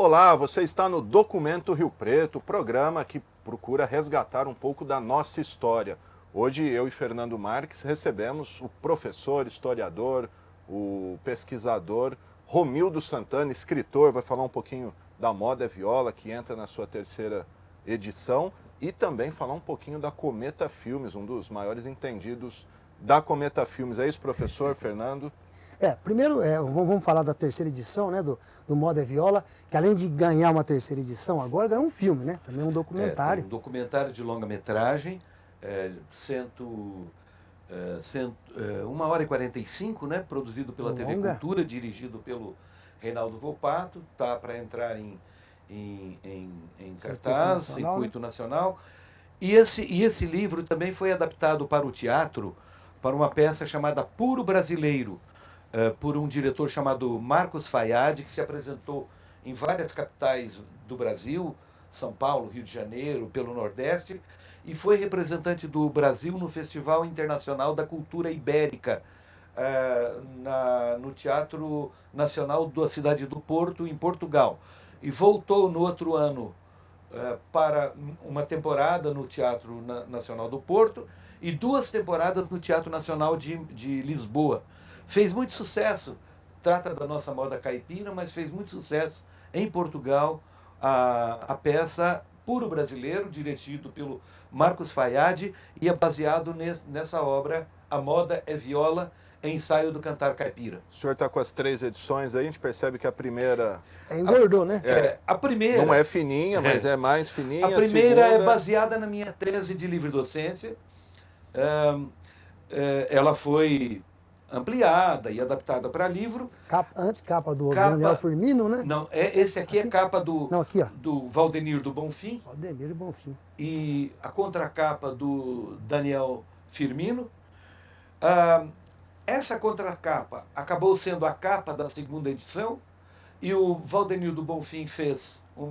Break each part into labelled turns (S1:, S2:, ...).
S1: Olá, você está no Documento Rio Preto, programa que procura resgatar um pouco da nossa história. Hoje eu e Fernando Marques recebemos o professor, historiador, o pesquisador Romildo Santana, escritor, vai falar um pouquinho da Moda é Viola, que entra na sua terceira edição, e também falar um pouquinho da Cometa Filmes, um dos maiores entendidos da Cometa Filmes. É isso, professor Fernando?
S2: Primeiro, vamos falar da terceira edição, né, do Moda é Viola, que além de ganhar uma terceira edição, agora ganhou um filme, né, também um documentário.
S3: Um documentário de longa-metragem, 1 hora e 45, né, produzido pela TV Cultura, dirigido pelo Reinaldo Volpato, está para entrar em cartaz, Circuito Nacional. E esse livro também foi adaptado para o teatro, para uma peça chamada Puro Brasileiro, por um diretor chamado Marcos Fayad, que se apresentou em várias capitais do Brasil, São Paulo, Rio de Janeiro, pelo Nordeste, e foi representante do Brasil no Festival Internacional da Cultura Ibérica, no Teatro Nacional da cidade do Porto, em Portugal. E voltou no outro ano para uma temporada no Teatro Nacional do Porto e 2 temporadas no Teatro Nacional de Lisboa. Fez muito sucesso, trata da nossa moda caipira, mas fez muito sucesso em Portugal a peça Puro Brasileiro, dirigido pelo Marcos Fayad, e é baseado nessa obra, A Moda é Viola, ensaio do cantar caipira.
S1: O senhor está com as 3 edições aí, a gente percebe que a primeira...
S2: engordou, né?
S3: A primeira...
S1: Não é fininha, mas é mais fininha.
S3: A primeira é baseada na minha tese de livre docência. Ela foi ampliada e adaptada para livro.
S2: Antecapa do Daniel Firmino, né?
S3: Não, esse aqui é capa do Valdenir do Bonfim.
S2: Valdenir do Bonfim.
S3: E a contracapa do Daniel Firmino. Essa contracapa acabou sendo a capa da 2ª edição, e o Valdenir do Bonfim fez um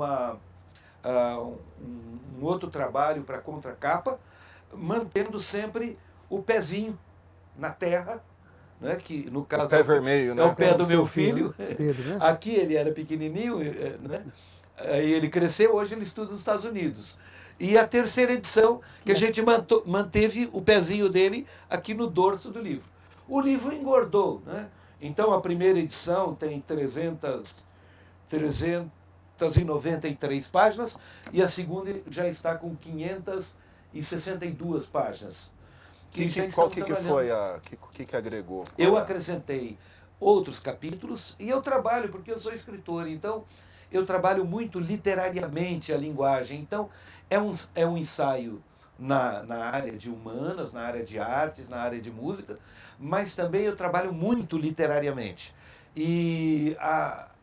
S3: outro trabalho para a contracapa, mantendo sempre o pezinho na terra, né, que no caso
S1: o pé vermelho, né?
S3: É o pé do meu filho.
S2: Pedro, né?
S3: Aqui ele era pequenininho, né? Aí ele cresceu, hoje ele estuda nos Estados Unidos. E a terceira edição, que a gente manteve o pezinho dele aqui no dorso do livro. O livro engordou, né? Então a primeira edição tem 393 páginas e a segunda já está com 562 páginas.
S1: Qual que foi o que agregou?
S3: Eu acrescentei outros capítulos e eu trabalho, porque eu sou escritor, então eu trabalho muito literariamente a linguagem. Então é um ensaio na área de humanas, na área de artes, na área de música, mas também eu trabalho muito literariamente. E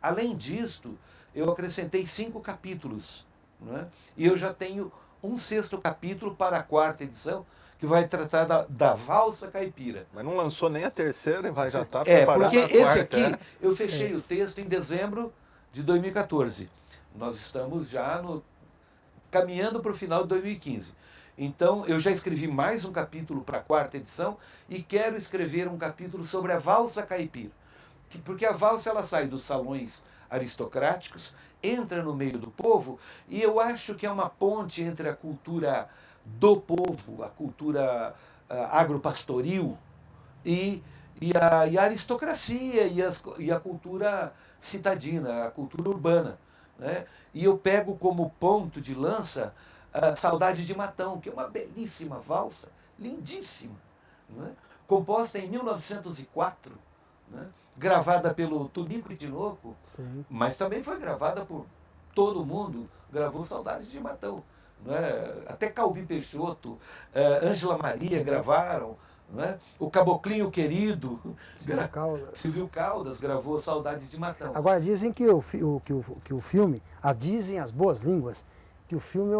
S3: além disto, eu acrescentei 5 capítulos, né? E eu já tenho um 6º capítulo para a 4ª edição, que vai tratar da valsa caipira.
S1: Mas não lançou nem a terceira, já está preparado.
S3: Porque esse aqui, eu fechei o texto em dezembro de 2014. Nós estamos já caminhando para o final de 2015. Então, eu já escrevi mais um capítulo para a 4ª edição e quero escrever um capítulo sobre a valsa caipira. Porque a valsa ela sai dos salões aristocráticos, entra no meio do povo, e eu acho que é uma ponte entre a cultura do povo, a cultura agropastoril e a aristocracia e a cultura citadina, a cultura urbana, né? E eu pego como ponto de lança a Saudade de Matão, que é uma belíssima valsa, lindíssima, né? Composta em 1904, né? Gravada pelo Tunico e Tinoco,
S2: Sim.
S3: mas também foi gravada por todo mundo, gravou Saudade de Matão. Né? Até Calbi Peixoto, Ângela Maria gravaram, né? O Caboclinho Querido, Silvio Caldas gravou Saudade de Matão.
S2: Agora dizem que o filme, dizem as boas línguas, que o filme é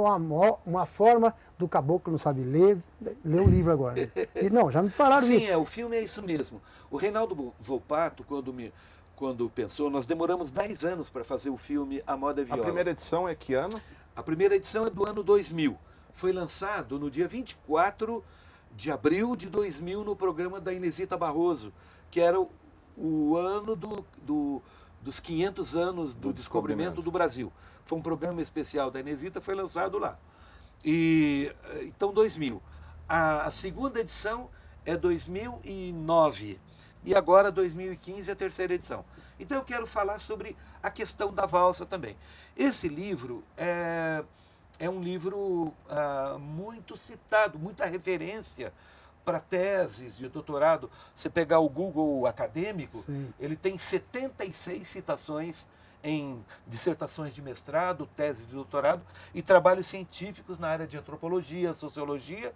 S2: uma forma do caboclo não sabe ler o livro agora. E, não, já me falaram isso.
S3: Sim, o filme é isso mesmo. O Reinaldo Volpato, quando pensou, nós demoramos 10 anos para fazer o filme A Moda é Viola.
S1: A primeira edição é que ano?
S3: A primeira edição é do ano 2000. Foi lançado no dia 24 de abril de 2000 no programa da Inesita Barroso, que era o ano do dos 500 anos do descobrimento do Brasil. Foi um programa especial da Inesita, foi lançado lá. Então, 2000. A segunda edição é 2009. E agora, 2015, a terceira edição. Então, eu quero falar sobre a questão da valsa também. Esse livro é um livro muito citado, muita referência para teses de doutorado. Você pegar o Google acadêmico, sim, ele tem 76 citações em dissertações de mestrado, teses de doutorado e trabalhos científicos na área de antropologia, sociologia,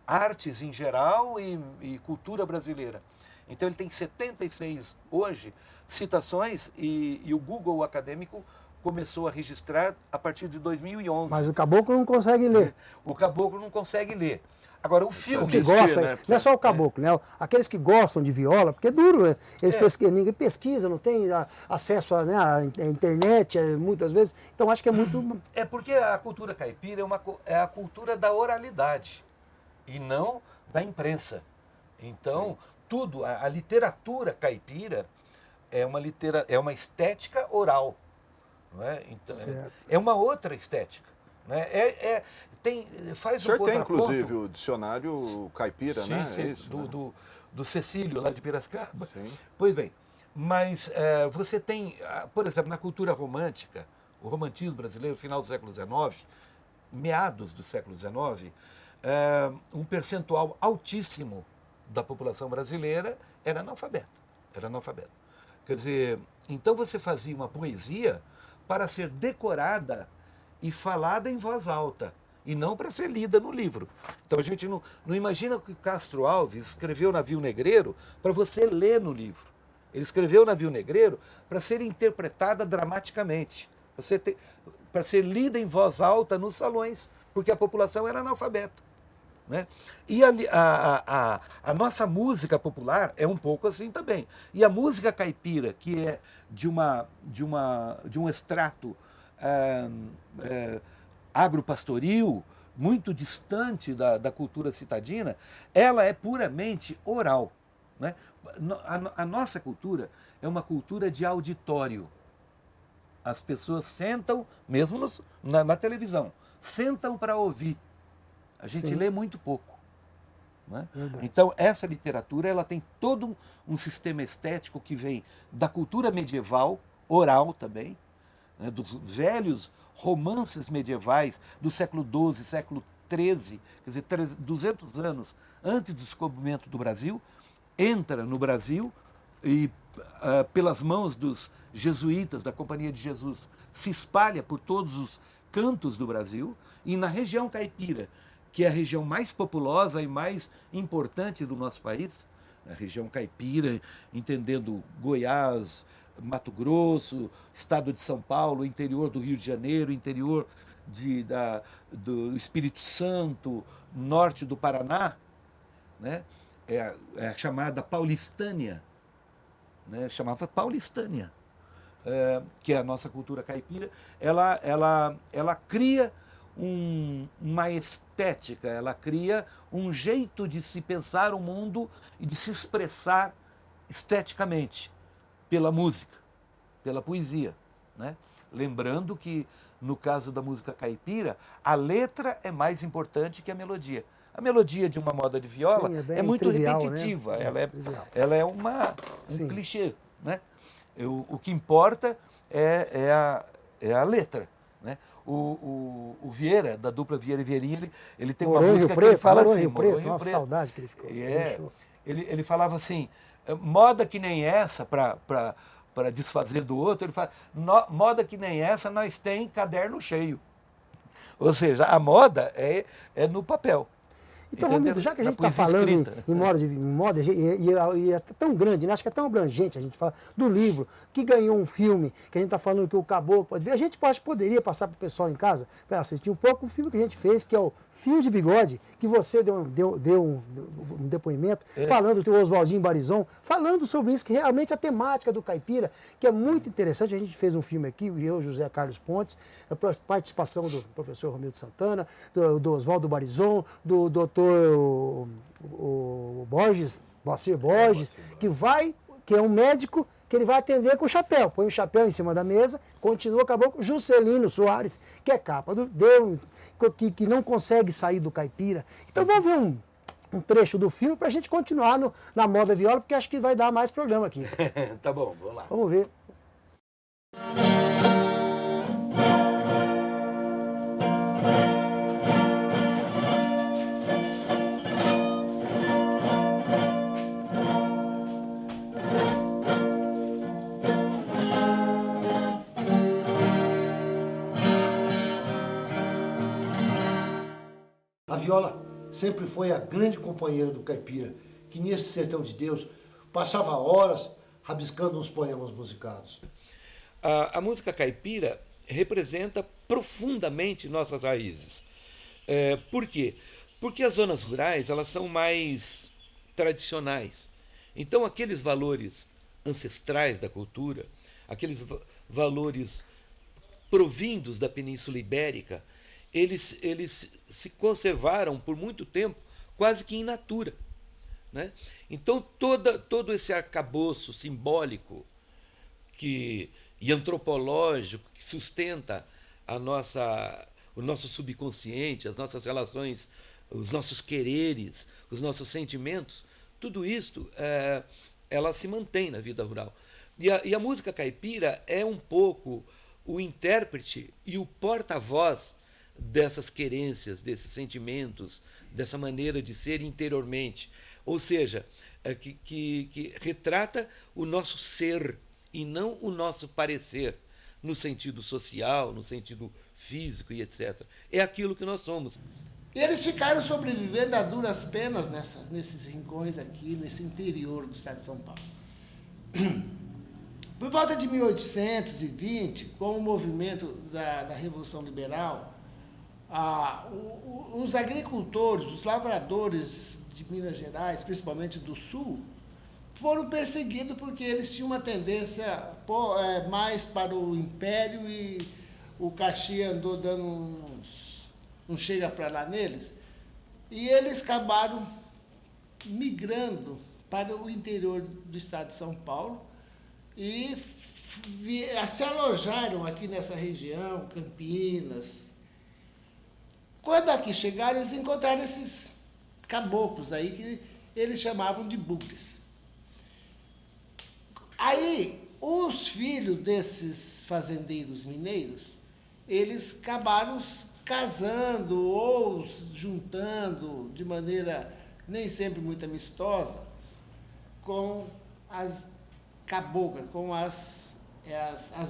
S3: artes em geral e cultura brasileira. Então ele tem 76 hoje citações e o Google acadêmico começou a registrar a partir de 2011.
S2: Mas o caboclo não consegue ler.
S3: O caboclo não consegue ler. Agora, o filme...
S2: Que gosta, né? Não é só o caboclo, né? Aqueles que gostam de viola, porque é duro, né? Ninguém pesquisa, não tem acesso à internet, muitas vezes. Então, acho que é muito...
S3: É porque a cultura caipira é a cultura da oralidade e não da imprensa. Então, tudo, a literatura caipira é uma estética oral. Não é? Então, é uma outra estética. Né?
S1: O senhor tem, inclusive, o dicionário caipira,
S3: sim,
S1: né?
S3: Sim,
S1: é isso,
S3: do Cecílio, lá de Piracicaba.
S1: Sim.
S3: Pois bem, mas você tem, por exemplo, na cultura romântica, o romantismo brasileiro, final do século XIX, meados do século XIX, um percentual altíssimo da população brasileira era analfabeta. Quer dizer, então você fazia uma poesia para ser decorada e falada em voz alta, e não para ser lida no livro. Então a gente não imagina que Castro Alves escreveu Navio Negreiro para você ler no livro. Ele escreveu Navio Negreiro para ser interpretada dramaticamente, para ser lida em voz alta nos salões, porque a população era analfabeta. Né? E a nossa música popular é um pouco assim também. E a música caipira, que é de um extrato agropastoril, muito distante da cultura citadina, ela é puramente oral. Né? A nossa cultura é uma cultura de auditório. As pessoas sentam, mesmo na televisão, sentam para ouvir. A gente
S2: Sim.
S3: lê muito pouco. Né? Então, essa literatura ela tem todo um sistema estético que vem da cultura medieval, oral também, né? Dos velhos romances medievais do século XII, século XIII, quer dizer, 200 anos antes do descobrimento do Brasil, entra no Brasil e, pelas mãos dos jesuítas, da Companhia de Jesus, se espalha por todos os cantos do Brasil, e na região caipira, que é a região mais populosa e mais importante do nosso país, a região caipira, entendendo Goiás, Mato Grosso, estado de São Paulo, interior do Rio de Janeiro, interior do Espírito Santo, norte do Paraná, né? É a chamada Paulistânia, né? Chamava Paulistânia, que é a nossa cultura caipira. Ela cria uma estética, ela cria um jeito de se pensar o mundo e de se expressar esteticamente pela música, pela poesia. Né? Lembrando que, no caso da música caipira, a letra é mais importante que a melodia. A melodia de uma moda de viola é muito trivial, repetitiva, né? Ela é um clichê. Né? O que importa é a letra. Né? O Vieira, da dupla Vieira e Vieirinha, ele tem uma música que ele fala assim...
S2: Uma saudade que ele ficou.
S3: Ele falava assim, moda que nem essa, para desfazer do outro, ele fala, moda que nem essa, nós tem caderno cheio. Ou seja, a moda é no papel.
S2: Então, Romildo, já que a gente está falando em moda, e é tão grande, né? Acho que é tão abrangente a gente fala do livro, que ganhou um filme, que a gente está falando que o caboclo pode ver, a gente poderia passar para o pessoal em casa para assistir um pouco o filme que a gente fez, que é o Fio de Bigode, que você deu um depoimento, falando do Oswaldinho Barizon, falando sobre isso, que realmente a temática do caipira, que é muito interessante. A gente fez um filme aqui, eu, José Carlos Pontes, a participação do professor Romildo Santana, do Oswaldo Barizon, do doutor Borges, Moacir Borges, que é um médico que ele vai atender com o chapéu. Põe o chapéu em cima da mesa, continua, acabou com Juscelino Soares, que é capa que não consegue sair do caipira. Então vamos ver um trecho do filme para a gente continuar na moda viola, porque acho que vai dar mais programa aqui.
S3: Tá bom, vamos lá.
S2: Vamos ver.
S4: A viola sempre foi a grande companheira do caipira, que nesse sertão de Deus passava horas rabiscando uns poemas musicados.
S5: A música caipira representa profundamente nossas raízes. Por quê? Porque as zonas rurais elas são mais tradicionais. Então aqueles valores ancestrais da cultura, aqueles valores provindos da Península Ibérica, eles se conservaram por muito tempo quase que in natura, né? Então todo esse arcabouço simbólico e antropológico que sustenta o nosso subconsciente, as nossas relações, os nossos quereres, os nossos sentimentos, tudo isso ela se mantém na vida rural. E a música caipira é um pouco o intérprete e o porta-voz dessas querências, desses sentimentos, dessa maneira de ser interiormente. Ou seja, que retrata o nosso ser e não o nosso parecer, no sentido social, no sentido físico e etc. É aquilo que nós somos.
S6: Eles ficaram sobrevivendo a duras penas nesses rincões aqui, nesse interior do estado de São Paulo. Por volta de 1820, com o movimento da Revolução Liberal, os agricultores, os lavradores de Minas Gerais, principalmente do Sul, foram perseguidos porque eles tinham uma tendência mais para o império e o Caxias andou dando um chega para lá neles. E eles acabaram migrando para o interior do estado de São Paulo e se alojaram aqui nessa região, Campinas. Quando aqui chegaram, eles encontraram esses caboclos aí que eles chamavam de bugres. Aí, os filhos desses fazendeiros mineiros, eles acabaram casando ou juntando de maneira nem sempre muito amistosa com as caboclas, com as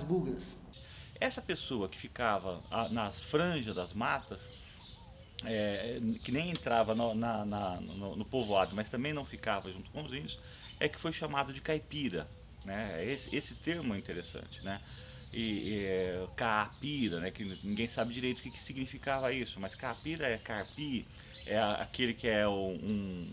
S6: bugras.
S7: Essa pessoa que ficava nas franjas das matas, que nem entrava no povoado, mas também não ficava junto com os índios, é que foi chamado de caipira, né? Esse termo é interessante, né? Caapira, né? Que ninguém sabe direito o que significava isso, mas caapira é carpi, é aquele que é um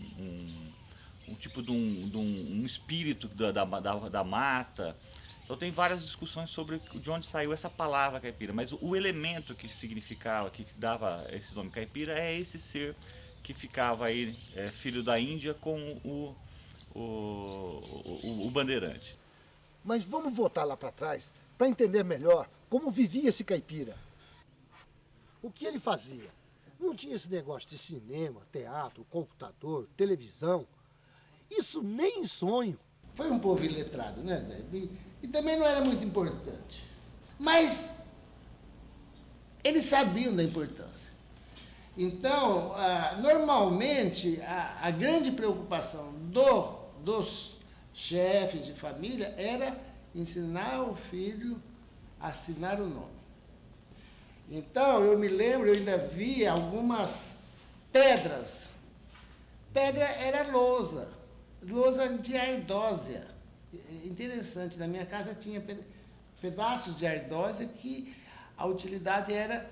S7: tipo de um espírito da mata. Então tem várias discussões sobre de onde saiu essa palavra caipira, mas o elemento que significava, que dava esse nome caipira, é esse ser que ficava aí, filho da Índia com o bandeirante.
S4: Mas vamos voltar lá para trás para entender melhor como vivia esse caipira. O que ele fazia? Não tinha esse negócio de cinema, teatro, computador, televisão. Isso nem em sonho.
S6: Foi um povo iletrado, né, Zé? E também não era muito importante. Mas eles sabiam da importância. Então, normalmente, a grande preocupação dos chefes de família era ensinar o filho a assinar o nome. Então, eu me lembro, eu ainda vi algumas pedras. Pedra era lousa de ardósia. Interessante, na minha casa tinha pedaços de ardósia que a utilidade era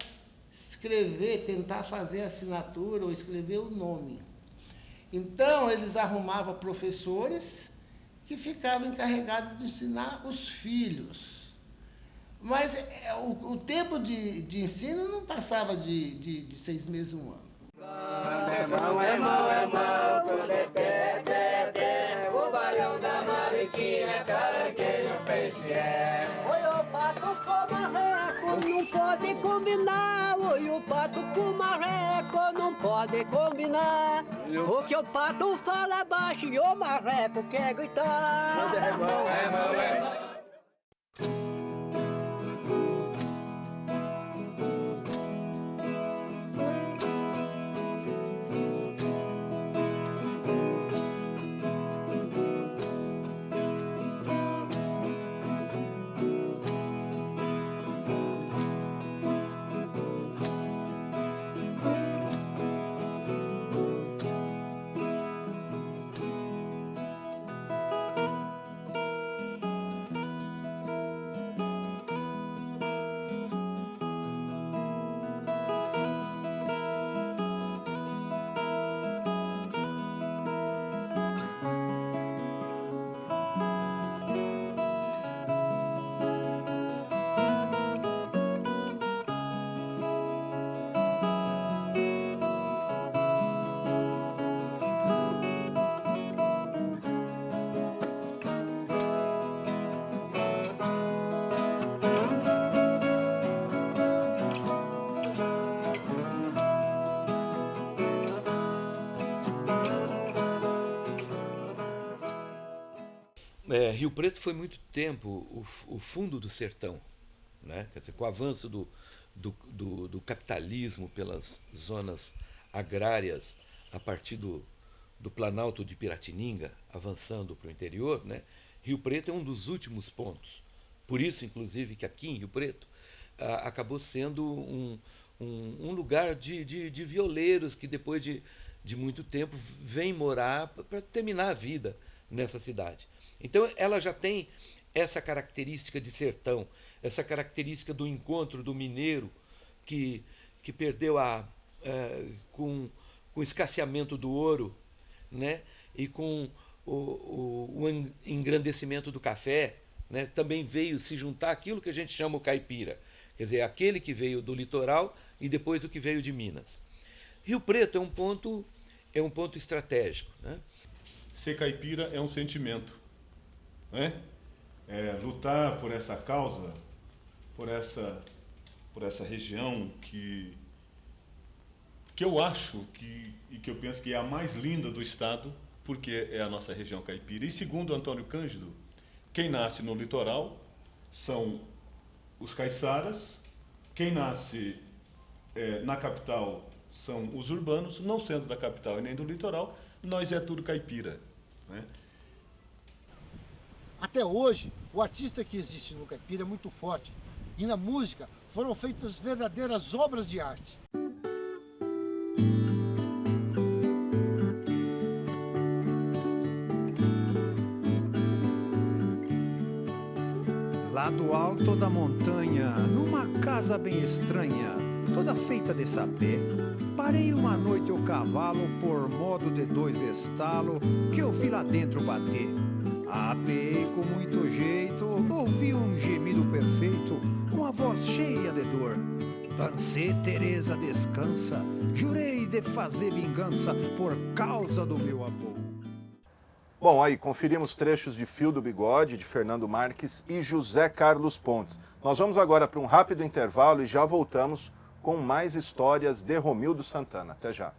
S6: escrever, tentar fazer a assinatura ou escrever o nome. Então, eles arrumavam professores que ficavam encarregados de ensinar os filhos. Mas o tempo de ensino não passava de 6 meses, 1 ano.
S8: É mão, quando é pé, o baião da Maria. peixe é caranguejo, peixe é. Oi, o pato com marreco não pode combinar. Oi, o pato com marreco não pode combinar. O que o pato fala baixo e o marreco quer gritar. É.
S5: Rio Preto foi muito tempo o fundo do sertão, né? Quer dizer, com o avanço do capitalismo pelas zonas agrárias a partir do Planalto de Piratininga, avançando para o interior, né? Rio Preto é um dos últimos pontos. Por isso, inclusive, que aqui em Rio Preto acabou sendo um lugar de violeiros que depois de muito tempo vêm morar para terminar a vida nessa cidade. Então ela já tem essa característica de sertão, essa característica do encontro do mineiro que perdeu com o escasseamento do ouro, né? E com o engrandecimento do café, né? Também veio se juntar aquilo que a gente chama o caipira, quer dizer, aquele que veio do litoral e depois o que veio de Minas. Rio Preto é um ponto estratégico, né?
S9: Ser caipira é um sentimento, né? Lutar por essa causa, por essa região que eu acho e que eu penso que é a mais linda do estado, porque é a nossa região caipira. E segundo Antônio Cândido, quem nasce no litoral são os caiçaras, quem nasce na capital são os urbanos, não sendo da capital e nem do litoral, nós é tudo caipira, né?
S4: Até hoje, o artista que existe no caipira é muito forte. E na música foram feitas verdadeiras obras de arte.
S10: Lá do alto da montanha, numa casa bem estranha, toda feita de sapé, parei uma noite o cavalo por modo de 2 estalo que eu vi lá dentro bater. Apeei com muito jeito, ouvi um gemido perfeito, uma voz cheia de dor. Pansê, Teresa, descansa, jurei de fazer vingança por causa do meu amor.
S1: Bom, aí conferimos trechos de Fio do Bigode, de Fernando Marques e José Carlos Pontes. Nós vamos agora para um rápido intervalo e já voltamos com mais histórias de Romildo Santana. Até já.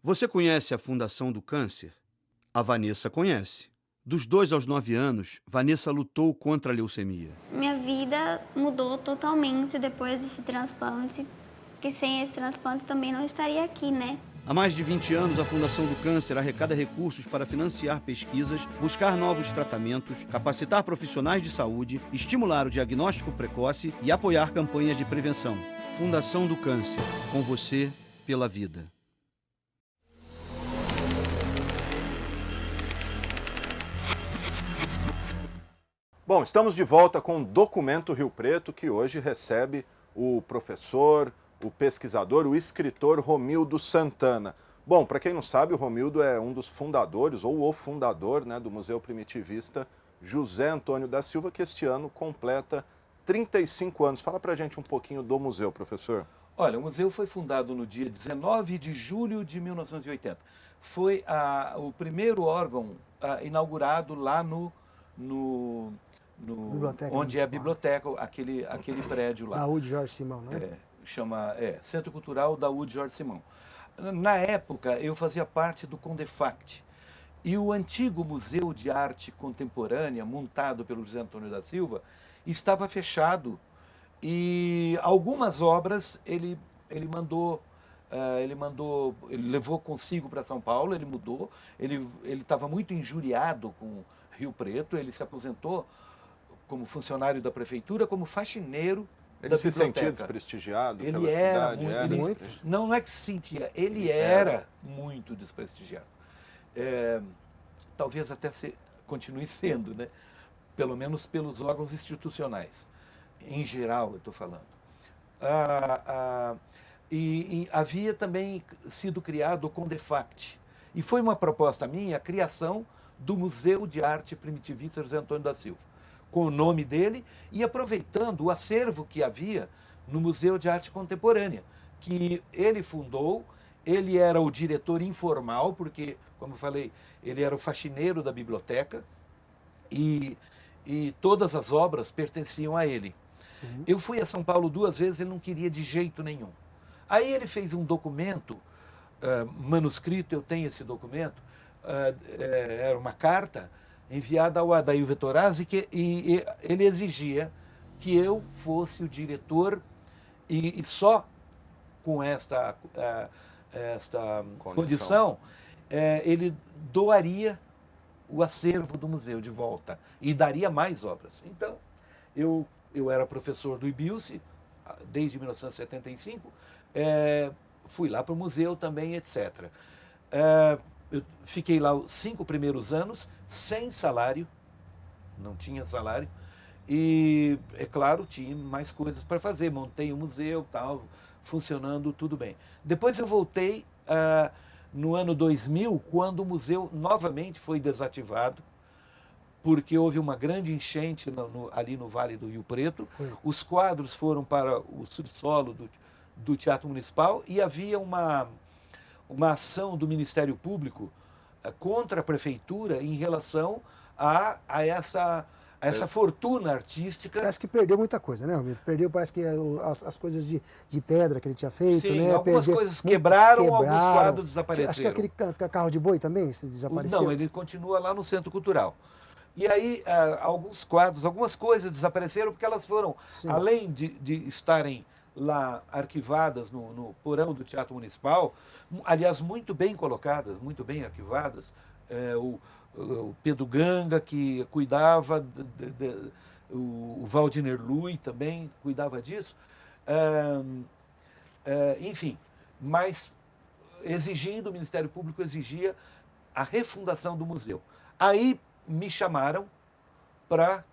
S11: Você conhece a Fundação do Câncer? A Vanessa conhece. Dos 2 aos 9 anos, Vanessa lutou contra a leucemia.
S12: Minha vida mudou totalmente depois desse transplante, porque sem esse transplante também não estaria aqui, né?
S11: Há mais de 20 anos, a Fundação do Câncer arrecada recursos para financiar pesquisas, buscar novos tratamentos, capacitar profissionais de saúde, estimular o diagnóstico precoce e apoiar campanhas de prevenção. Fundação do Câncer, com você pela vida.
S1: Bom, estamos de volta com o Documento Rio Preto, que hoje recebe o professor, o pesquisador, o escritor Romildo Santana. Bom, para quem não sabe, o Romildo é um dos fundadores, ou o fundador, né, do Museu Primitivista José Antônio da Silva, que este ano completa 35 anos. Fala para a gente um pouquinho do museu, professor.
S3: Olha, o museu foi fundado no dia 19 de julho de 1980. Foi o primeiro órgão inaugurado lá onde é a biblioteca, aquele prédio lá.
S2: Daúde Jorge Simão, né?
S3: Centro Cultural Daúde Jorge Simão. Na época, eu fazia parte do Condefact. E o antigo Museu de Arte Contemporânea, montado pelo José Antônio da Silva, estava fechado. E algumas obras ele levou consigo para São Paulo, ele mudou, ele estava muito injuriado com Rio Preto, ele se aposentou como funcionário da prefeitura, como faxineiro
S1: Ele
S3: da
S1: se
S3: biblioteca.
S1: sentia desprestigiado
S3: Ele
S1: pela
S3: era
S1: cidade?
S3: muito, não é que se sentia, ele era muito desprestigiado. Talvez até continue sendo, né? Pelo menos pelos órgãos institucionais. Em geral, eu estou falando. E havia também sido criado o Condefact. E foi uma proposta minha a criação do Museu de Arte Primitivista José Antônio da Silva, com o nome dele e aproveitando o acervo que havia no Museu de Arte Contemporânea, que ele fundou. Ele era o diretor informal, porque, como eu falei, ele era o faxineiro da biblioteca e todas as obras pertenciam a ele.
S2: Sim.
S3: Eu fui a São Paulo 2 vezes, ele não queria de jeito nenhum. Aí ele fez um documento, manuscrito, eu tenho esse documento, era uma carta enviada ao Adair Vettorazzi, e ele exigia que eu fosse o diretor e só com esta condição ele doaria o acervo do museu de volta e daria mais obras. Então, eu era professor do IBILSE desde 1975, fui lá para o museu também, etc. Eu fiquei lá os 5 primeiros anos sem salário, não tinha salário, e, é claro, tinha mais coisas para fazer, montei o museu, tal, funcionando tudo bem. Depois eu voltei no ano 2000, quando o museu novamente foi desativado, porque houve uma grande enchente ali no Vale do Rio Preto. Os quadros foram para o subsolo do Teatro Municipal e havia uma ação do Ministério Público contra a prefeitura em relação a essa fortuna artística.
S2: Parece que perdeu muita coisa, né, Romito? Perdeu, parece que as coisas de pedra que ele tinha feito,
S3: Sim,
S2: né?
S3: algumas coisas quebraram, alguns quadros desapareceram.
S2: Acho que aquele carro de boi também se desapareceu.
S3: Não, ele continua lá no Centro Cultural. E aí, alguns quadros, algumas coisas desapareceram porque elas foram, além de estarem lá arquivadas no porão do Teatro Municipal, aliás, muito bem colocadas, muito bem arquivadas. O Pedro Ganga, que cuidava, o Waldiner Lui também cuidava disso. Enfim, mas o Ministério Público exigia a refundação do museu. Aí me chamaram para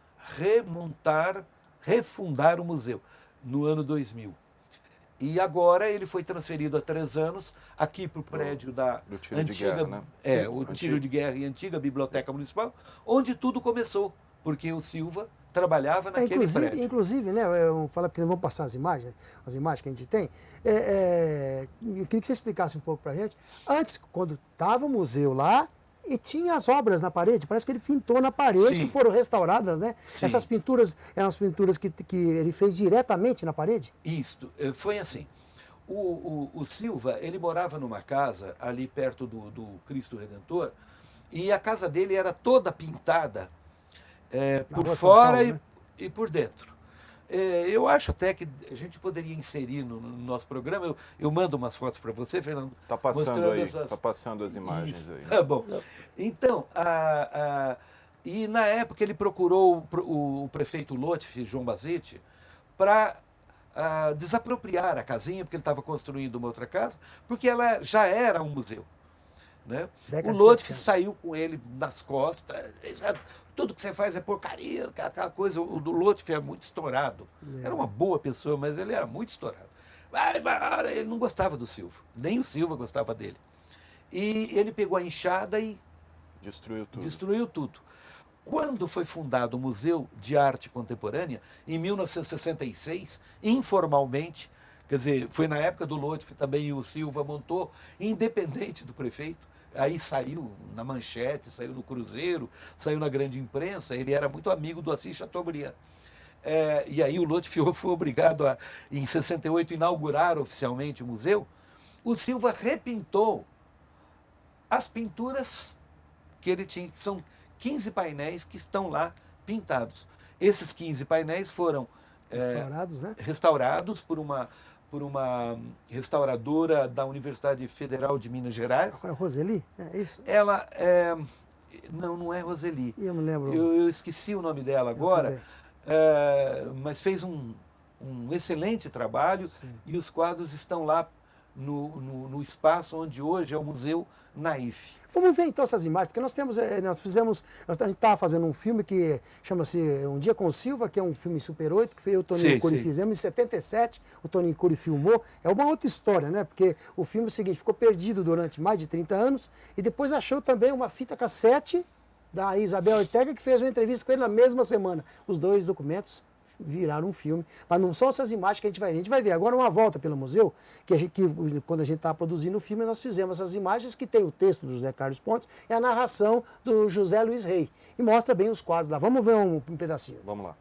S3: refundar o museu no ano 2000. E agora ele foi transferido há 3 anos aqui para o prédio da
S1: tiro
S3: antiga,
S1: de guerra, né?
S3: Tiro de Guerra e antiga Biblioteca Municipal, onde tudo começou, porque o Silva trabalhava naquele prédio.
S2: Inclusive, né, eu falar porque vamos passar as imagens que a gente tem. Eu queria que você explicasse um pouco para a gente. Antes, quando estava o museu lá, e tinha as obras na parede, parece que ele pintou na parede,
S3: Sim.
S2: que foram restauradas, né?
S3: Sim.
S2: Essas pinturas eram as pinturas que ele fez diretamente na parede?
S3: Isso, foi assim. O Silva, ele morava numa casa ali perto do Cristo Redentor, e a casa dele era toda pintada por fora
S2: Paulo, né?
S3: e por dentro. Eu acho até que a gente poderia inserir no nosso programa. Eu mando umas fotos para você, Fernando.
S1: Está passando aí, está passando as imagens
S3: Isso.
S1: aí.
S3: Tá bom. Então, e na época ele procurou o prefeito Lotfi, João Bazzetti, para desapropriar a casinha, porque ele estava construindo uma outra casa, porque ela já era um museu. Né? O Lotfi saiu com ele nas costas. Tudo que você faz é porcaria, aquela coisa. O Lotfi é muito estourado. Era uma boa pessoa, mas ele era muito estourado. Ele não gostava do Silva, nem o Silva gostava dele. E ele pegou a enxada e destruiu tudo. Quando foi fundado o Museu de Arte Contemporânea, em 1966, informalmente, Quer dizer, foi na época do Lotfi também o Silva montou, independente do prefeito. Aí saiu na Manchete, saiu no Cruzeiro, saiu na grande imprensa. Ele era muito amigo do Assis Chateaubriand. E aí o Lotfi foi obrigado a, em 68, inaugurar oficialmente o museu. O Silva repintou as pinturas que ele tinha, que são 15 painéis que estão lá pintados. Esses 15 painéis foram
S2: restaurados, né?
S3: Restaurados por uma restauradora da Universidade Federal de Minas Gerais.
S2: É Roseli? É isso?
S3: Ela não é Roseli.
S2: Eu me lembro.
S3: Eu esqueci o nome dela agora, mas fez um excelente trabalho.
S2: Sim.
S3: E os quadros estão lá no espaço onde hoje é o Museu Naif.
S2: Vamos ver então essas imagens, porque a gente estava fazendo um filme que chama-se Um Dia com o Silva, que é um filme Super 8, que eu e o Toninho Cury fizemos em 77, o Toninho Cury filmou. É uma outra história, né? Porque o filme é o seguinte, ficou perdido durante mais de 30 anos e depois achou também uma fita cassete da Isabel Ortega, que fez uma entrevista com ele na mesma semana. Os dois documentos viraram um filme, mas não são essas imagens que a gente vai ver. Agora uma volta pelo museu, quando a gente estava produzindo o filme, nós fizemos essas imagens que tem o texto do José Carlos Pontes e a narração do José Luiz Rey. E mostra bem os quadros lá. Vamos ver um pedacinho.
S1: Vamos lá.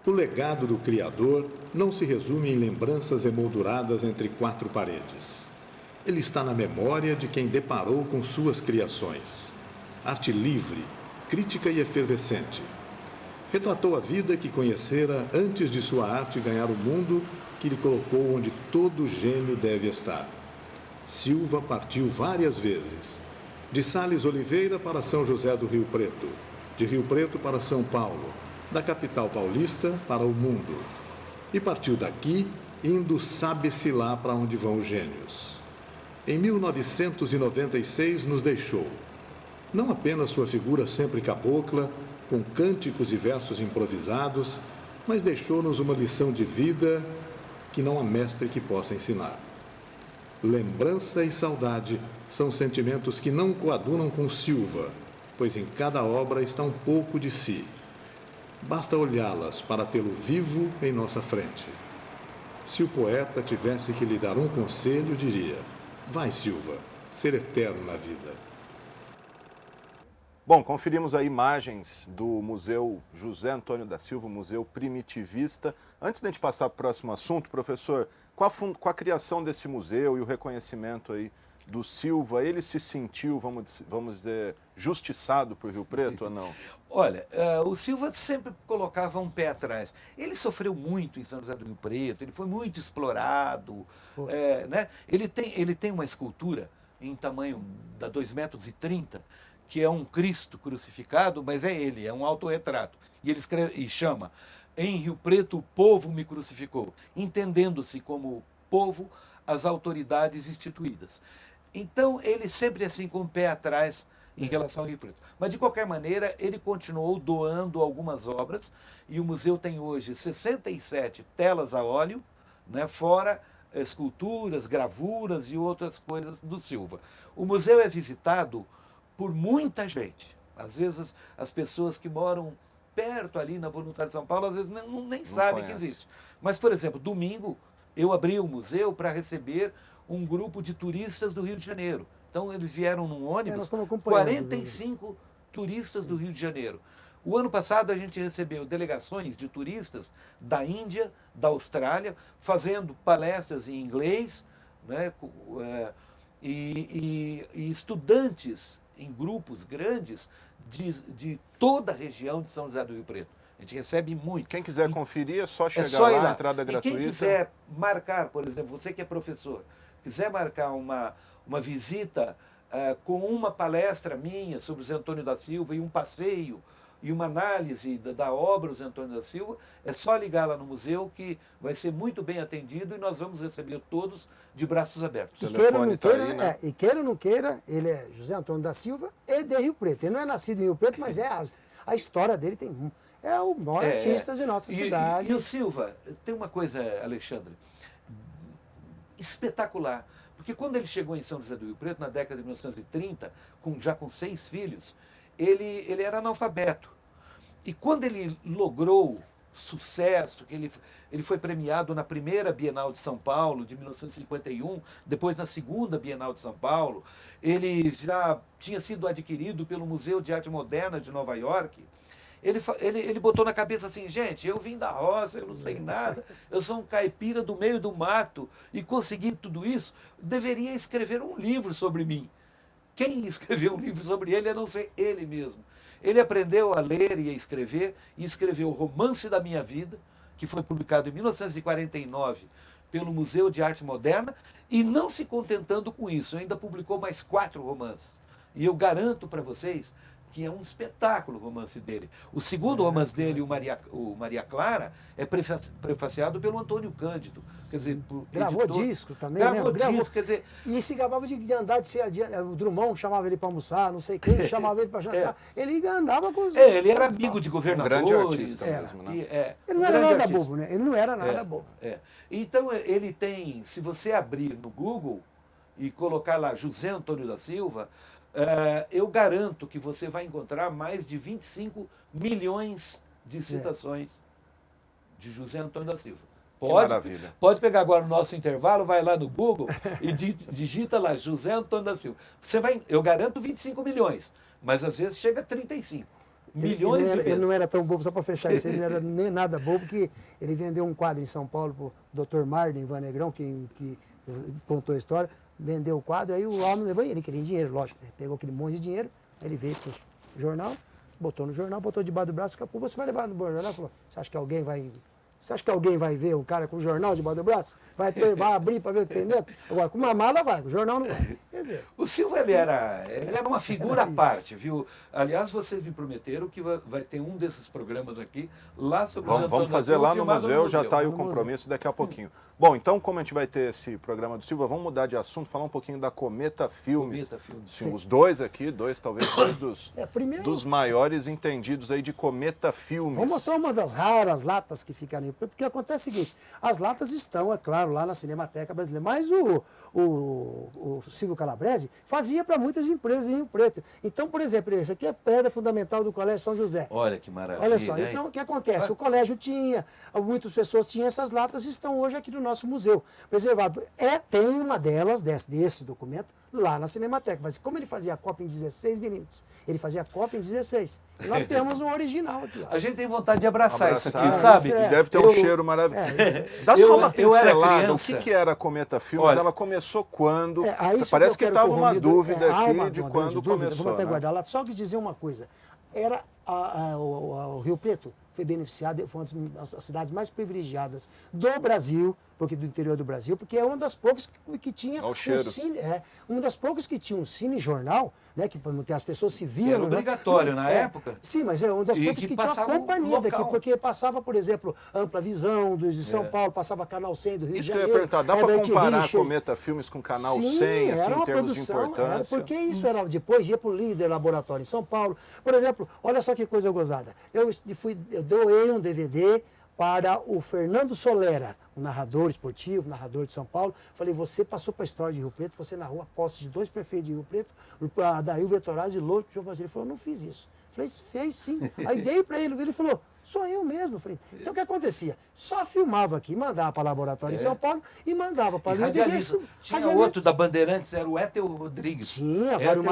S13: O legado do Criador não se resume em lembranças emolduradas entre quatro paredes. Ele está na memória de quem deparou com suas criações. Arte livre, crítica e efervescente. Retratou a vida que conhecera antes de sua arte ganhar o mundo que lhe colocou onde todo gênio deve estar. Silva partiu várias vezes. De Sales Oliveira para São José do Rio Preto. De Rio Preto para São Paulo. Da capital paulista para o mundo. E partiu daqui, indo sabe-se lá para onde vão os gênios. Em 1996 nos deixou. Não apenas sua figura sempre cabocla, com cânticos e versos improvisados, mas deixou-nos uma lição de vida que não há mestre que possa ensinar. Lembrança e saudade são sentimentos que não coadunam com Silva, pois em cada obra está um pouco de si. Basta olhá-las para tê-lo vivo em nossa frente. Se o poeta tivesse que lhe dar um conselho, diria: vai, Silva, ser eterno na vida.
S1: Bom, conferimos aí imagens do Museu José Antônio da Silva, Museu Primitivista. Antes de a gente passar para o próximo assunto, professor, com a criação desse museu e o reconhecimento aí do Silva, ele se sentiu, vamos dizer, justiçado por Rio Preto ou não?
S3: Olha, o Silva sempre colocava um pé atrás. Ele sofreu muito em São José do Rio Preto, ele foi muito explorado. Né? Ele tem uma escultura em tamanho de 2,30 metros, que é um Cristo crucificado, mas é ele, é um autorretrato. E ele escreve, e chama, em Rio Preto o povo me crucificou, entendendo-se como povo as autoridades instituídas. Então, ele sempre assim com o pé atrás em relação ao Rio Preto. Mas, de qualquer maneira, ele continuou doando algumas obras e o museu tem hoje 67 telas a óleo, né, fora esculturas, gravuras e outras coisas do Silva. O museu é visitado por muita gente. Às vezes, as pessoas que moram perto ali na Voluntária de São Paulo, às vezes nem sabem que existe. Mas, por exemplo, domingo eu abri o museu para receber um grupo de turistas do Rio de Janeiro. Então, eles vieram num ônibus, 45 turistas do Rio de Janeiro. O ano passado a gente recebeu delegações de turistas da Índia, da Austrália, fazendo palestras em inglês, né, e estudantes em grupos grandes de toda a região de São José do Rio Preto. A gente recebe muito.
S1: Quem quiser conferir é só chegar lá, entrada gratuita.
S3: E quem quiser marcar, por exemplo, você que é professor, quiser marcar uma visita com uma palestra minha sobre o Zé Antônio da Silva e um passeio e uma análise da obra do Zé Antônio da Silva, é só ligar lá no museu que vai ser muito bem atendido e nós vamos receber todos de braços abertos.
S2: E queira ou não queira, ele é José Antônio da Silva e de Rio Preto. Ele não é nascido em Rio Preto, mas a história dele é o maior artista de nossa cidade.
S3: E o Silva, tem uma coisa, Alexandre, espetacular. Porque quando ele chegou em São José do Rio Preto, na década de 1930, já com 6 filhos, ele era analfabeto. E quando ele logrou sucesso, que ele foi premiado na primeira Bienal de São Paulo, de 1951, depois na segunda Bienal de São Paulo, ele já tinha sido adquirido pelo Museu de Arte Moderna de Nova York. Ele botou na cabeça assim, gente, eu vim da roça, eu não sei nada, eu sou um caipira do meio do mato e consegui tudo isso, deveria escrever um livro sobre mim. Quem escreveu um livro sobre ele a não ser ele mesmo. Ele aprendeu a ler e a escrever, e escreveu o Romance da Minha Vida, que foi publicado em 1949 pelo Museu de Arte Moderna, e não se contentando com isso, ainda publicou mais 4 romances. E eu garanto para vocês que é um espetáculo o romance dele. O segundo romance dele, o Maria Clara, é prefaciado pelo Antônio Cândido. Quer dizer,
S2: gravou discos também,
S3: gravou discos, quer dizer...
S2: E se gabava de andar, o Drummond chamava ele para almoçar, não sei quem, chamava ele para jantar. Ele andava com os...
S3: ele era amigo de governadores.
S1: Um grande artista mesmo, né?
S2: Ele não era nada bobo, né? Ele não era nada bobo.
S3: Então, ele tem, se você abrir no Google e colocar lá José Antônio da Silva, eu garanto que você vai encontrar mais de 25 milhões de citações de José Antônio da Silva.
S1: Maravilha.
S3: Pode pegar agora o nosso intervalo, vai lá no Google e digita lá José Antônio da Silva. Eu garanto 25 milhões, mas às vezes chega a 35 milhões de vezes.
S2: Ele não era tão bobo, só para fechar isso, ele não era nem nada bobo, que ele vendeu um quadro em São Paulo para o Dr. Marden Van Negrão, que contou a história. Vendeu o quadro, aí o homem levou, ele queria dinheiro, lógico, né? Pegou aquele monte de dinheiro, ele veio para o jornal, botou no jornal, botou debaixo do braço, daqui a pouco você vai levar no jornal, falou, você acha que alguém vai ver um cara com o jornal debaixo do braço? Vai abrir para ver o que tem dentro? Agora, com uma mala vai, com o jornal não vai. Quer dizer,
S3: o Silva, ele era uma figura à parte, viu? Aliás, vocês me prometeram que vai ter um desses programas aqui, lá sobre o
S1: Vamos fazer lá no museu, já está aí o compromisso daqui a pouquinho. Bom, então, como a gente vai ter esse programa do Silva, vamos mudar de assunto, falar um pouquinho da Cometa Filmes. Sim, os dois aqui, talvez dois dos maiores entendidos aí de Cometa Filmes.
S2: Vou mostrar uma das raras latas que ficaram, porque acontece o seguinte, as latas estão, é claro, lá na Cinemateca Brasileira, mas o Silvio Calabrese fazia para muitas empresas em Rio Preto. Então, por exemplo, esse aqui é a pedra fundamental do Colégio São José.
S3: Olha que maravilha.
S2: Olha só, então o que acontece? O colégio tinha, muitas pessoas tinham essas latas e estão hoje aqui no nosso museu preservado. Tem uma delas, desse documento, lá na Cinemateca. Mas como ele fazia a cópia em 16 milímetros, ele fazia a cópia em 16. E nós temos um original aqui. Ó.
S3: A gente tem vontade de abraçar isso aqui, sabe?
S1: E deve ter um cheiro maravilhoso. Dá só uma pincelada, o que era a Cometa Filmes? Ela começou quando? Parece que estava uma dúvida aqui de quando começou.
S2: Vamos até guardar lá. Só que dizer uma coisa. O Rio Preto foi beneficiado, foi uma das cidades mais privilegiadas do Brasil, porque do interior do Brasil, porque é uma das poucas que tinha um cine, uma das poucas que tinha um cinejornal, né, que as pessoas se viam.
S3: Era obrigatório na época.
S2: Sim, mas é uma das poucas que tinha uma companhia daqui, porque passava, por exemplo, Ampla Visão de São Paulo, passava Canal 100 do Rio de Janeiro.
S1: Isso que eu ia perguntar, dá para comparar a Cometa Filmes com o Canal 100, assim, em termos de importância?
S2: Porque isso era, depois ia para o Líder Laboratório em São Paulo. Por exemplo, olha só que coisa gozada. Eu doei um DVD para o Fernando Solera, um narrador esportivo, narrador de São Paulo. Falei, você passou para a história de Rio Preto, você narrou a posse de 2 prefeitos de Rio Preto, Adail Vetorazzi e Lourdes João Basílio. Ele falou, não fiz isso. Falei, fez sim. Aí dei para ele falou, sou eu mesmo. Falei, então o que acontecia? Só filmava aqui, mandava para o laboratório em São Paulo e mandava para
S3: ali. Tinha outro da Bandeirantes, era o Éter Rodrigues.
S2: Tinha, agora o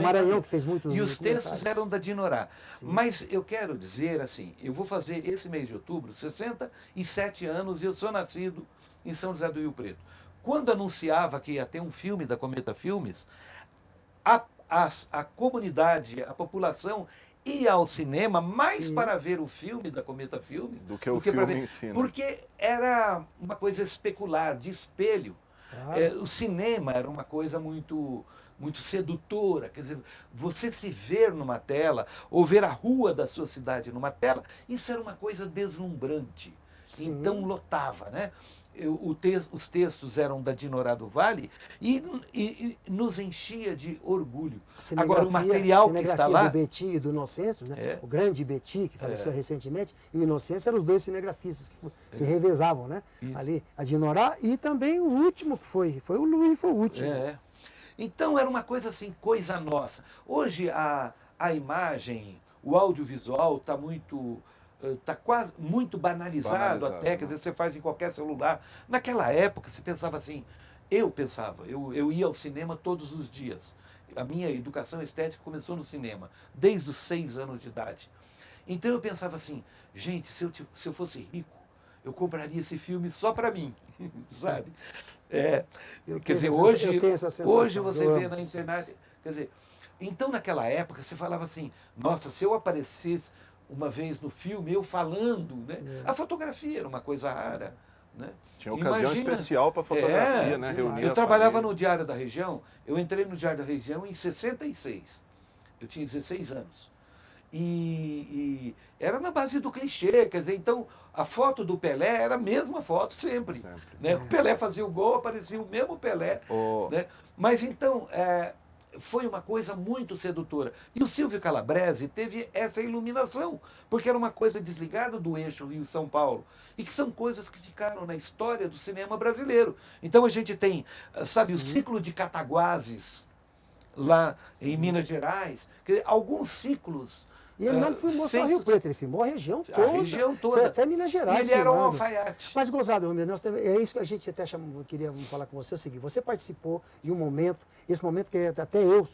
S2: Maranhão que fez muito.
S3: E os textos eram da Dinorá. Mas eu quero dizer assim, eu vou fazer esse mês de outubro 67 anos e eu sou nascido em São José do Rio Preto. Quando anunciava que ia ter um filme da Cometa Filmes, a comunidade, a população ia ao cinema mais para ver o filme da Cometa Filmes
S1: do que o filme em si.
S3: Porque era uma coisa especular, de espelho. O cinema era uma coisa muito sedutora, quer dizer, você se ver numa tela, ou ver a rua da sua cidade numa tela, isso era uma coisa deslumbrante. Sim. Então lotava, né? Os textos eram da Dinorá do Vale e nos enchia de orgulho. Agora, o material que está lá...
S2: do Betty e do Inocêncio, né? O grande Betty, que faleceu recentemente, e o Inocêncio eram os 2 cinegrafistas que se revezavam, né? Ali, a Dinorá e também o último que foi o Luiz, foi o último.
S3: Então, era uma coisa assim, coisa nossa. Hoje, a imagem, o audiovisual está quase muito banalizado até, quer dizer, você faz em qualquer celular. Naquela época, se pensava assim, eu ia ao cinema todos os dias. A minha educação estética começou no cinema, desde os 6 anos de idade. Então eu pensava assim, gente, se eu fosse rico, eu compraria esse filme só para mim, sabe? Quer dizer, hoje você vê na internet, quer dizer, então naquela época você falava assim, nossa, se eu aparecesse uma vez no filme, eu falando, né? A fotografia era uma coisa rara, né?
S1: Tinha ocasião especial para fotografia, né?
S3: Eu trabalhava no Diário da Região, eu entrei no Diário da Região em 66. Eu tinha 16 anos. E era na base do clichê, quer dizer, então a foto do Pelé era a mesma foto sempre. Né? O Pelé fazia o gol, aparecia o mesmo Pelé. Né? Mas então, foi uma coisa muito sedutora. E o Silvio Calabrese teve essa iluminação, porque era uma coisa desligada do eixo Rio-São Paulo, e que são coisas que ficaram na história do cinema brasileiro. Então a gente tem, sabe, o ciclo de Cataguases, lá em Minas Gerais, alguns ciclos...
S2: E ele não filmou só Rio Preto, ele filmou a região toda.
S3: A região toda.
S2: Foi até Minas Gerais.
S3: E ele era um alfaiate.
S2: Mas, gozado, é isso que a gente até queria falar com você, é o seguinte, você participou de um momento, esse momento que até eu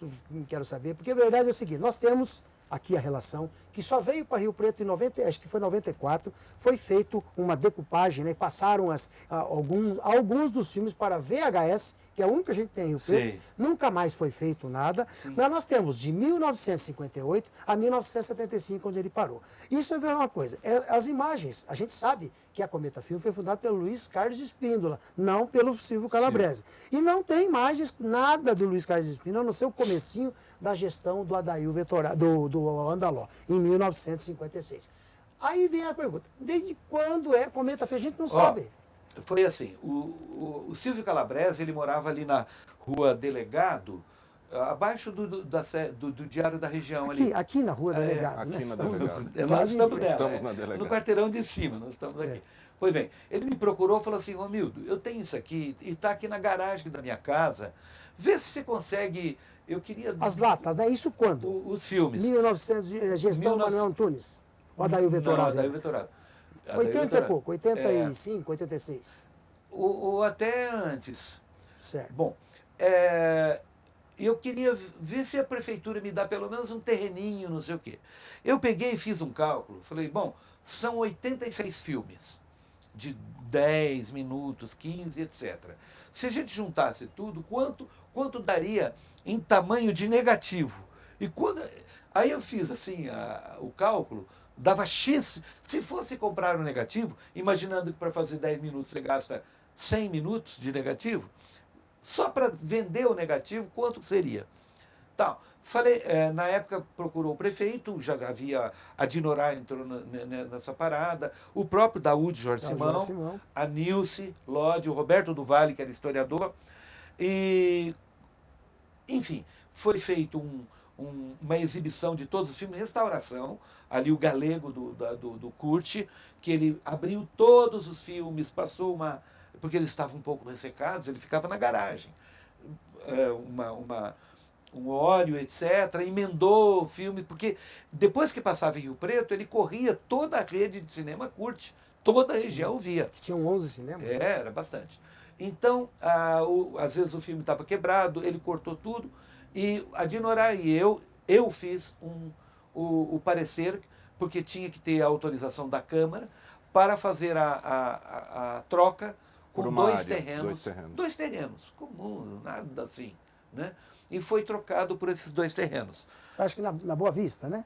S2: quero saber, porque a verdade é o seguinte, nós temos aqui a relação, que só veio para Rio Preto em acho que foi 94, foi feito uma decupagem, né? Passaram alguns dos filmes para VHS, que é o único que a gente tem em Rio Preto, nunca mais foi feito nada, mas nós temos de 1958 a 1975, onde ele parou. Isso é uma coisa, as imagens, a gente sabe que a Cometa Filme foi fundada pelo Luiz Carlos Espíndola, não pelo Silvio Calabrese. E não tem imagens, nada do Luiz Carlos Espíndola, a não ser o comecinho da gestão do Adail Vetorazzi, do Andaló, em 1956. Aí vem a pergunta, desde quando é Cometa Filme? A gente não sabe.
S3: Foi assim, o Silvio Calabrese, ele morava ali na Rua Delegado, abaixo do Diário da Região.
S2: Aqui na Rua Delegado.
S1: Aqui na Delegado.
S3: Nós estamos
S1: na Delegado.
S3: No quarteirão de cima, nós estamos aqui. Pois bem, ele me procurou e falou assim, Romildo, eu tenho isso aqui, e está aqui na garagem da minha casa, vê se você consegue... Eu queria...
S2: As latas, né? Isso quando?
S3: Os filmes.
S2: 1900, gestão Manuel Antunes. O Adail Vetorazzi.
S3: Adail Vetorazzi.
S2: 80 e pouco, 85, 86.
S3: Ou até antes.
S2: Certo.
S3: Bom, eu queria ver se a prefeitura me dá pelo menos um terreninho, não sei o quê. Eu peguei e fiz um cálculo. Falei, bom, são 86 filmes. De 10 minutos, 15, etc. Se a gente juntasse tudo, quanto daria em tamanho de negativo? E aí eu fiz assim o cálculo, dava X. Se fosse comprar um negativo, imaginando que para fazer 10 minutos você gasta 100 minutos de negativo, só para vender o negativo, quanto seria? Tal. Falei, na época procurou o prefeito, já havia a Dinorá entrou nessa parada, o próprio Daúde Jorge Simão, a Nilce Lodi, o Roberto do Vale, que era historiador, e enfim, foi feito uma exibição de todos os filmes, restauração, ali o galego do Curti, que ele abriu todos os filmes, passou uma... porque eles estavam um pouco ressecados, ele ficava na garagem. Um óleo, etc., emendou o filme, porque depois que passava em Rio Preto, ele corria toda a rede de cinema Curti, toda a região via.
S2: Tinham 11 cinemas?
S3: Era bastante. Então, às vezes o filme estava quebrado, ele cortou tudo, e a Dinorah e eu fiz o parecer, porque tinha que ter a autorização da Câmara, para fazer a troca com dois terrenos comuns, nada assim, né? E foi trocado por esses 2 terrenos.
S2: Acho que na Boa Vista, né?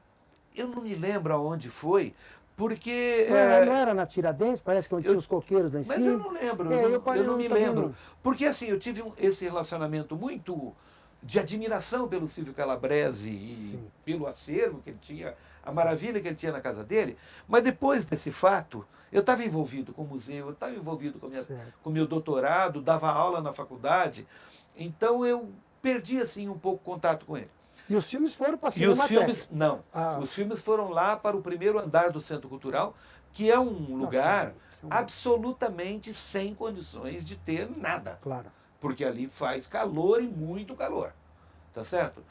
S3: Eu não me lembro aonde foi, porque...
S2: Não era na Tiradentes? Parece que onde tinha os coqueiros lá em cima.
S3: Mas eu não lembro, eu não me lembro. Porque assim, eu tive esse relacionamento muito de admiração pelo Silvio Calabrese e pelo acervo que ele tinha, a maravilha que ele tinha na casa dele. Mas depois desse fato, eu estava envolvido com o museu, eu estava envolvido com o meu doutorado, dava aula na faculdade, então eu perdi assim um pouco o contato com ele.
S2: E os filmes foram para a Cinemateca?
S3: Os filmes foram lá para o primeiro andar do Centro Cultural, que é um lugar absolutamente sem condições de ter nada.
S2: Claro.
S3: Porque ali faz calor e muito calor, tá certo?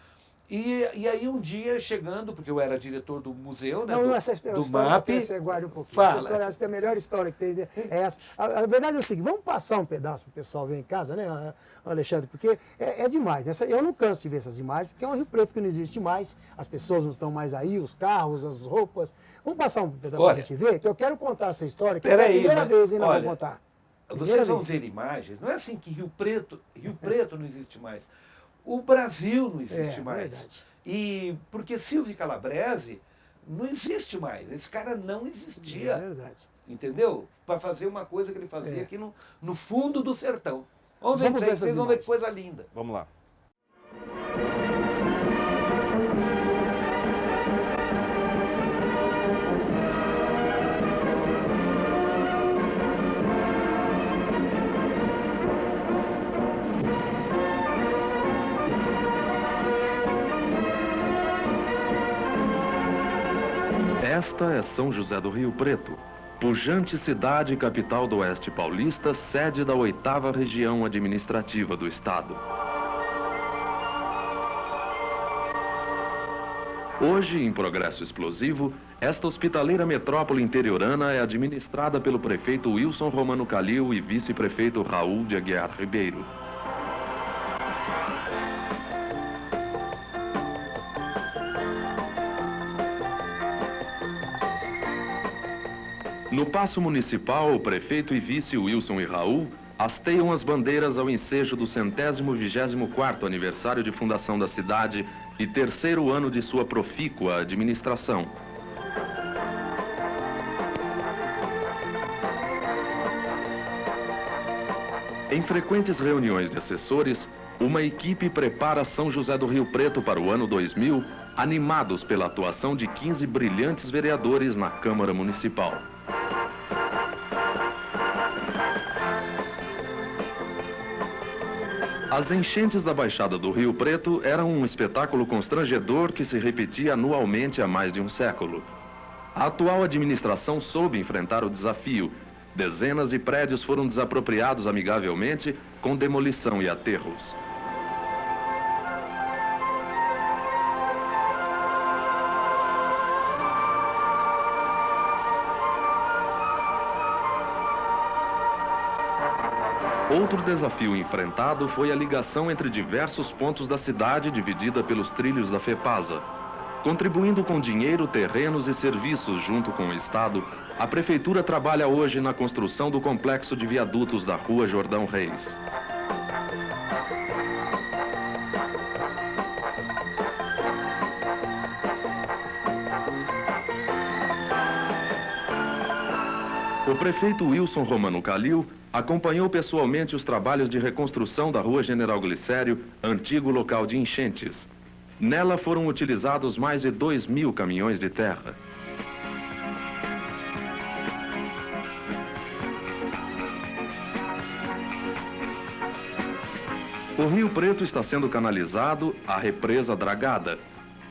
S3: E aí um dia chegando, porque eu era diretor do museu, né, do MAP...
S2: Você guarda um pouquinho. Essa é a melhor história que tem. É essa. A verdade é o seguinte, vamos passar um pedaço para o pessoal ver em casa, né, Alexandre? Porque é demais. Eu não canso de ver essas imagens, porque é um Rio Preto que não existe mais, as pessoas não estão mais aí, os carros, as roupas. Vamos passar um pedaço para a gente ver, que eu quero contar essa história, que é a primeira vez ainda vou contar.
S3: Vocês vão ver imagens, não é assim que Rio Preto não existe mais. O Brasil não existe mais.
S2: Verdade.
S3: E porque Silvio Calabrese não existe mais. Esse cara não existia.
S2: É verdade.
S3: Entendeu? Para fazer uma coisa que ele fazia aqui no fundo do sertão. Vamos ver vocês vão ver que coisa linda.
S1: Vamos lá.
S14: Esta é São José do Rio Preto, pujante cidade e capital do Oeste Paulista, sede da 8ª região administrativa do estado. Hoje, em progresso explosivo, esta hospitaleira metrópole interiorana é administrada pelo prefeito Wilson Romano Calil e vice-prefeito Raul de Aguiar Ribeiro. No Paço Municipal, o prefeito e vice Wilson e Raul hasteiam as bandeiras ao ensejo do 124º aniversário de fundação da cidade e 3º ano de sua profícua administração. Em frequentes reuniões de assessores, uma equipe prepara São José do Rio Preto para o ano 2000, animados pela atuação de 15 brilhantes vereadores na Câmara Municipal. As enchentes da Baixada do Rio Preto eram um espetáculo constrangedor que se repetia anualmente há mais de um século. A atual administração soube enfrentar o desafio. Dezenas de prédios foram desapropriados amigavelmente, com demolição e aterros. Outro desafio enfrentado foi a ligação entre diversos pontos da cidade dividida pelos trilhos da FEPASA. Contribuindo com dinheiro, terrenos e serviços junto com o Estado, a Prefeitura trabalha hoje na construção do complexo de viadutos da Rua Jordão Reis. O prefeito Wilson Romano Calil acompanhou pessoalmente os trabalhos de reconstrução da Rua General Glicério, antigo local de enchentes. Nela foram utilizados mais de 2.000 caminhões de terra. O Rio Preto está sendo canalizado à represa Dragada.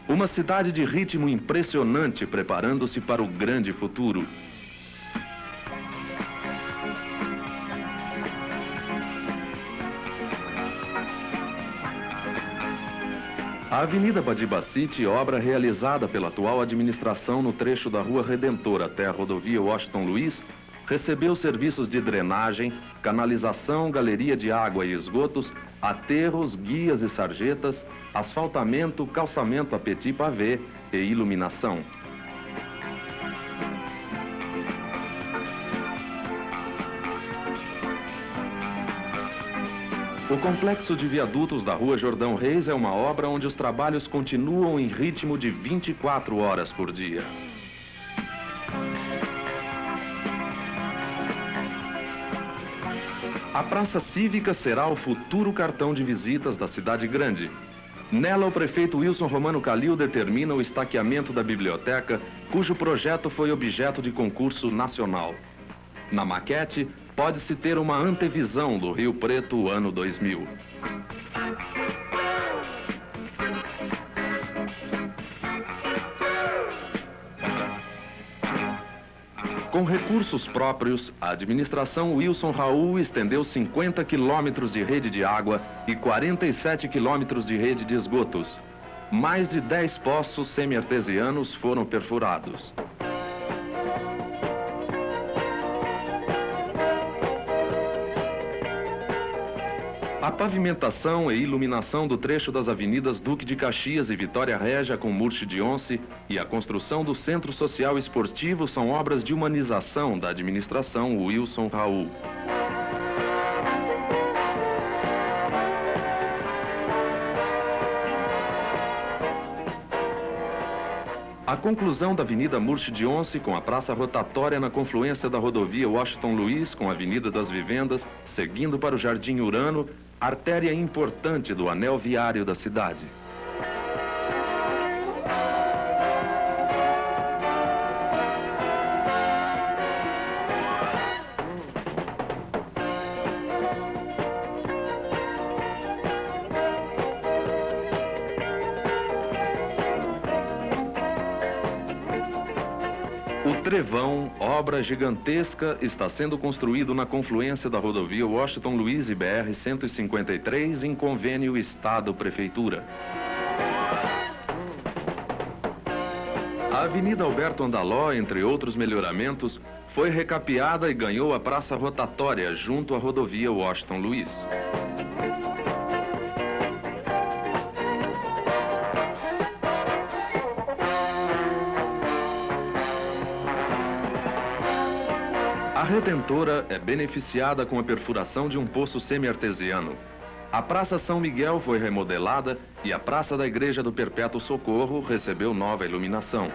S14: Uma cidade de ritmo impressionante preparando-se para o grande futuro. A Avenida Badibacite, obra realizada pela atual administração no trecho da Rua Redentor até a rodovia Washington Luiz, recebeu serviços de drenagem, canalização, galeria de água e esgotos, aterros, guias e sarjetas, asfaltamento, calçamento a petit pavé e iluminação. O complexo de viadutos da Rua Jordão Reis é uma obra onde os trabalhos continuam em ritmo de 24 horas por dia. A Praça Cívica será o futuro cartão de visitas da cidade grande. Nela, o prefeito Wilson Romano Calil determina o estaqueamento da biblioteca, cujo projeto foi objeto de concurso nacional. Na maquete, pode-se ter uma antevisão do Rio Preto ano 2000. Com recursos próprios, a administração Wilson Raul estendeu 50 quilômetros de rede de água e 47 quilômetros de rede de esgotos. Mais de 10 poços semi-artesianos foram perfurados. A pavimentação e iluminação do trecho das avenidas Duque de Caxias e Vitória Régia com Murche de Once e a construção do Centro Social Esportivo são obras de humanização da administração Wilson Raul. A conclusão da Avenida Murche de Once com a praça rotatória na confluência da rodovia Washington Luiz com a Avenida das Vivendas, seguindo para o Jardim Urano, artéria importante do anel viário da cidade. O Trevão, obra gigantesca, está sendo construído na confluência da rodovia Washington Luiz e BR-153 em convênio Estado-Prefeitura. A Avenida Alberto Andaló, entre outros melhoramentos, foi recapeada e ganhou a praça rotatória junto à rodovia Washington Luiz. A Redentora é beneficiada com a perfuração de um poço semi-artesiano. A Praça São Miguel foi remodelada e a Praça da Igreja do Perpétuo Socorro recebeu nova iluminação.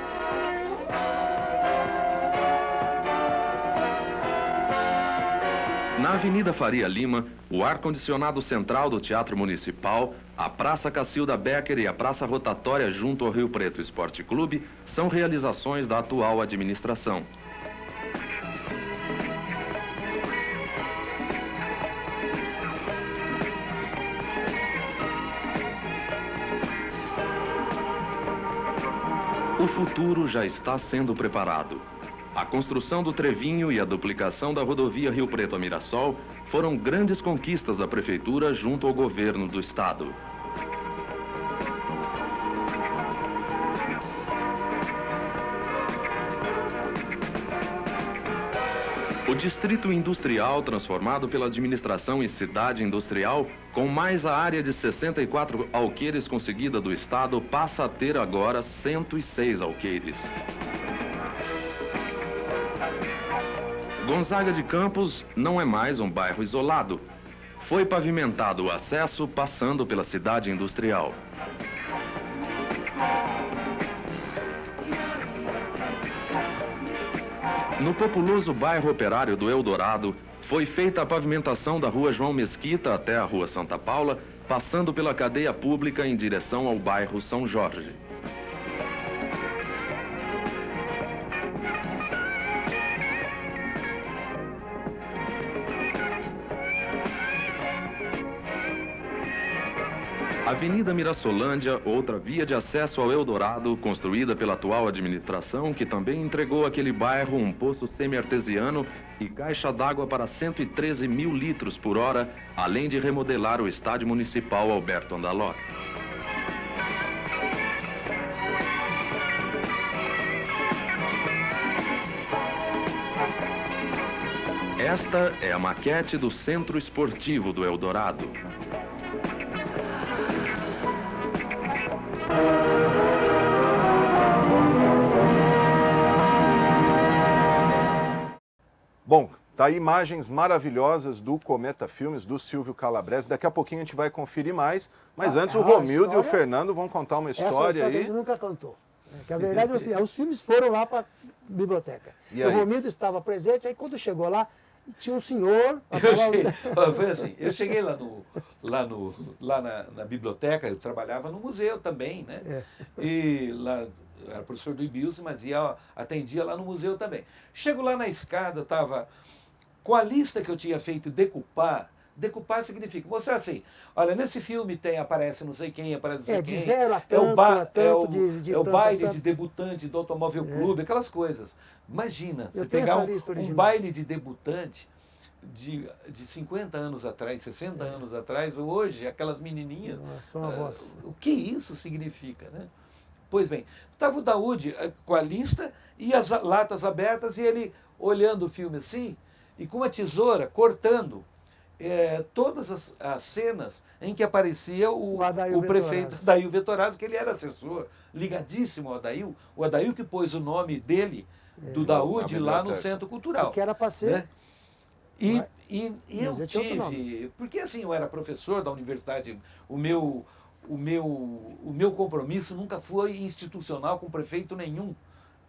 S14: Na Avenida Faria Lima, o ar-condicionado central do Teatro Municipal, a Praça Cacilda Becker e a Praça Rotatória junto ao Rio Preto Esporte Clube são realizações da atual administração. O futuro já está sendo preparado. A construção do Trevinho e a duplicação da rodovia Rio Preto a Mirassol foram grandes conquistas da Prefeitura junto ao governo do Estado. O Distrito Industrial, transformado pela administração em cidade industrial, com mais a área de 64 alqueires conseguida do Estado, passa a ter agora 106 alqueires. Gonzaga de Campos não é mais um bairro isolado. Foi pavimentado o acesso passando pela cidade industrial. No populoso bairro operário do Eldorado, foi feita a pavimentação da Rua João Mesquita até a Rua Santa Paula, passando pela cadeia pública em direção ao bairro São Jorge. A Avenida Mirassolândia, outra via de acesso ao Eldorado, construída pela atual administração, que também entregou àquele bairro um poço semi-artesiano e caixa d'água para 113 mil litros por hora, além de remodelar o estádio municipal Alberto Andaló. Esta é a maquete do Centro Esportivo do Eldorado.
S1: Bom, tá aí imagens maravilhosas do Cometa Filmes, do Silvio Calabrese. Daqui a pouquinho a gente vai conferir mais, mas antes o Romildo e o Fernando vão contar uma história
S2: essa
S1: aí.
S2: A gente nunca contou. Que a verdade é assim, os filmes foram lá para a biblioteca. O Romildo estava presente, aí quando chegou lá, tinha um senhor...
S3: Foi assim, eu cheguei lá na biblioteca, eu trabalhava no museu também, né? E lá, eu era professor do IBIUS, mas atendia lá no museu também. Chego lá na escada, estava com a lista que eu tinha feito decupar. Decupar significa mostrar assim, olha, nesse filme aparece não sei quem, aparece não sei quem.
S2: De 0 a tanto,
S3: é o baile de debutante do Automóvel Clube, aquelas coisas. Imagina, você pegar um baile de debutante de 50 anos atrás, 60 anos atrás, hoje, aquelas menininhas.
S2: São avós.
S3: O que isso significa, né? Pois bem, estava o Daoud com a lista e as latas abertas e ele olhando o filme assim e com uma tesoura cortando todas as cenas em que aparecia o prefeito Adail Vetorazzo, que ele era assessor, ligadíssimo ao Adail. O Adail que pôs o nome dele, do Daoud, lá no Centro Cultural.
S2: Que era para ser...
S3: Né? E eu tive... Porque assim, eu era professor da universidade, o meu compromisso nunca foi institucional com prefeito nenhum.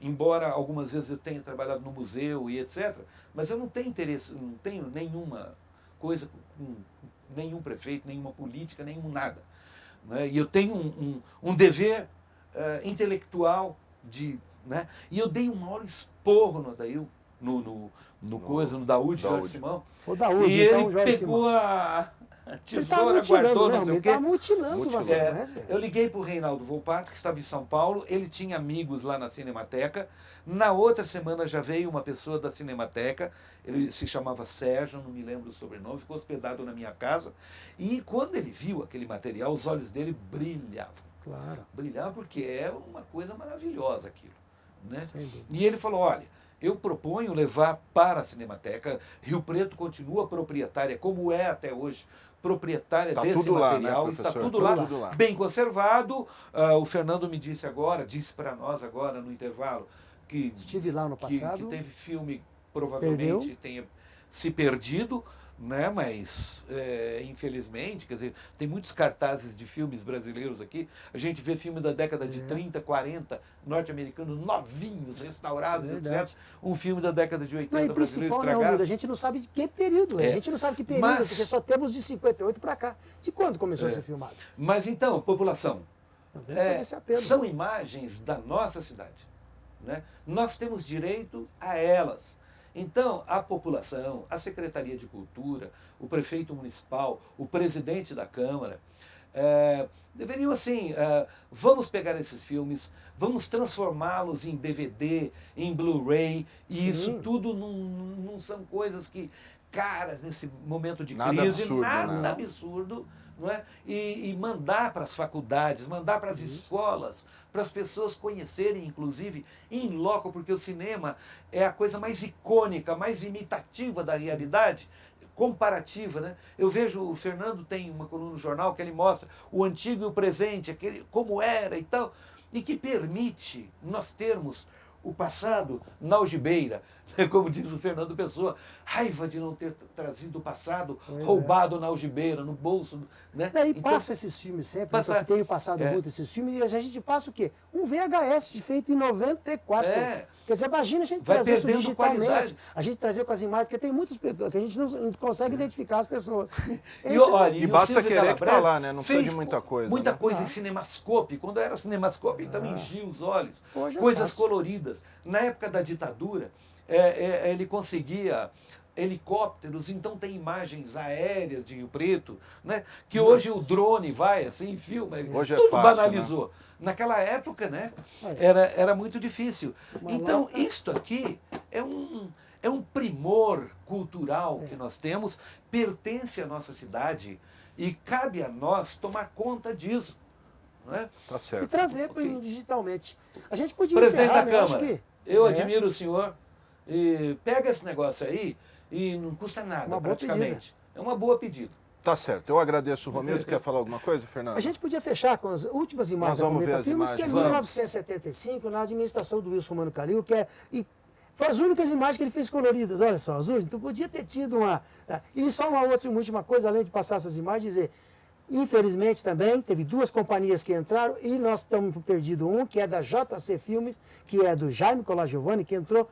S3: Embora algumas vezes eu tenha trabalhado no museu e etc. Mas eu não tenho interesse, não tenho nenhuma coisa com nenhum prefeito, nenhuma política, nenhum nada. Né? E eu tenho um dever intelectual de... Né? E eu dei um maior esporro no Adail, no Daoud, Jorge Simão.
S2: O Daoud,
S3: e
S2: então,
S3: ele pegou a tesoura, guardou, não sei o quê.
S2: Ele está mutilando você,
S3: Eu liguei para o Reinaldo Volpato, que estava em São Paulo, ele tinha amigos lá na Cinemateca. Na outra semana já veio uma pessoa da Cinemateca, ele se chamava Sérgio, não me lembro o sobrenome, ficou hospedado na minha casa. E quando ele viu aquele material, os olhos dele brilhavam.
S2: Claro.
S3: Brilhavam porque é uma coisa maravilhosa aquilo. Né? E ele falou, olha, eu proponho levar para a Cinemateca, Rio Preto continua proprietária, como é até hoje, proprietária desse material,
S1: lá, né,
S3: está tudo lá, bem conservado. O Fernando me disse para nós agora no intervalo, que
S2: estive lá no passado,
S3: que teve filme provavelmente tenha se perdido, né? Mas infelizmente, quer dizer, tem muitos cartazes de filmes brasileiros aqui. A gente vê filme da década de 30, 40, norte-americanos, novinhos, restaurados, etc. Um filme da década de 80 brasileiro estragado.
S2: A gente não sabe de que período, a gente não sabe que período, porque só temos de 58 para cá. De quando começou a ser filmado?
S3: Mas então, população, são imagens da nossa cidade. Né? Nós temos direito a elas. Então, a população, a Secretaria de Cultura, o prefeito municipal, o presidente da Câmara, deveriam assim, vamos pegar esses filmes, vamos transformá-los em DVD, em Blu-ray, e isso tudo não são coisas que, caras, nesse momento de crise, nada absurdo, não é? E mandar para as faculdades, mandar para as escolas, para as pessoas conhecerem, inclusive, em loco, porque o cinema é a coisa mais icônica, mais imitativa da realidade, comparativa. Né? Eu vejo, o Fernando tem uma coluna no jornal que ele mostra o antigo e o presente, como era e tal, e que permite nós termos o passado na algibeira, como diz o Fernando Pessoa, raiva de não ter trazido o passado roubado na algibeira, no bolso. Né?
S2: E então, passa esses filmes sempre, eu tenho passado muito esses filmes, e a gente passa o quê? Um VHS feito em 94. Quer dizer, imagina a gente trazer isso digitalmente, qualidade. A gente trazer com as imagens, porque tem muitos que a gente não consegue identificar as pessoas.
S1: E basta querer que tá lá, né? Não precisa de muita coisa.
S3: Muita coisa em cinemascope. Quando era cinemascope, então enchia os olhos. Coisas coloridas. Na época da ditadura, ele conseguia helicópteros, então tem imagens aéreas de Rio Preto, né? Que hoje o drone vai assim, filma,
S1: hoje é
S3: tudo
S1: fácil,
S3: banalizou.
S1: Né?
S3: Naquela época, né? Era muito difícil. Então, isto aqui é um primor cultural que nós temos, pertence à nossa cidade e cabe a nós tomar conta disso. Né?
S1: Tá certo.
S2: E trazer digitalmente. A gente podia
S3: Presidente
S2: encerrar,
S3: da
S2: né?
S3: Câmara,
S2: Acho que...
S3: eu admiro o senhor. E pega esse negócio aí e não custa nada,
S2: Uma boa
S3: praticamente. É uma boa pedida.
S1: Tá certo. Eu agradeço o Romildo. Quer falar alguma coisa, Fernando?
S2: A gente podia fechar com as últimas imagens da Cometa Filmes, que é 1975, na administração do Wilson Mano Calil, que é... Foi as únicas imagens que ele fez coloridas, olha só, azul. Então podia ter tido uma... E só uma última coisa, além de passar essas imagens, dizer... Infelizmente também, teve 2 companhias que entraram e nós estamos perdido um, que é da JC Filmes, que é do Jaime Colagiovanni, que entrou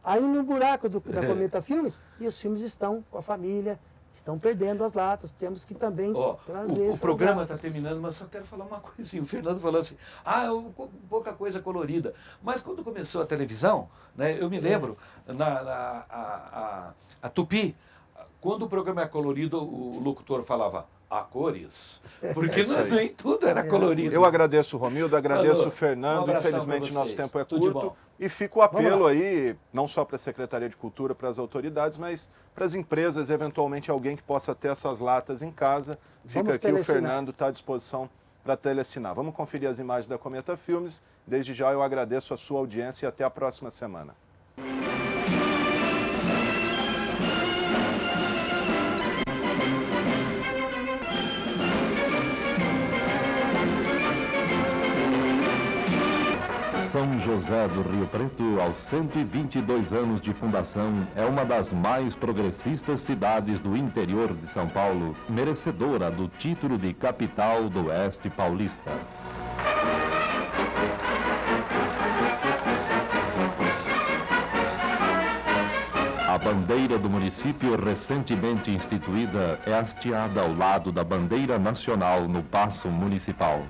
S2: aí no buraco da Cometa Filmes, e os filmes estão com a família, estão perdendo as latas, temos que também trazer
S3: o programa está terminando, mas só quero falar uma coisinha. O Fernando falou assim, pouca coisa colorida. Mas quando começou a televisão, né, eu me lembro, a Tupi, quando o programa é colorido, o locutor falava a cores, porque nem tudo era colorido.
S1: Eu agradeço o Romildo, agradeço o Fernando, infelizmente nosso tempo é curto, e fica o apelo aí, não só para a Secretaria de Cultura, para as autoridades, mas para as empresas, eventualmente alguém que possa ter essas latas em casa, fica aqui, o Fernando está à disposição para teleassinar. Vamos conferir as imagens da Cometa Filmes, desde já eu agradeço a sua audiência e até a próxima semana.
S14: São José do Rio Preto, aos 122 anos de fundação, é uma das mais progressistas cidades do interior de São Paulo, merecedora do título de capital do Oeste Paulista. A bandeira do município, recentemente instituída, é hasteada ao lado da bandeira nacional no Paço Municipal.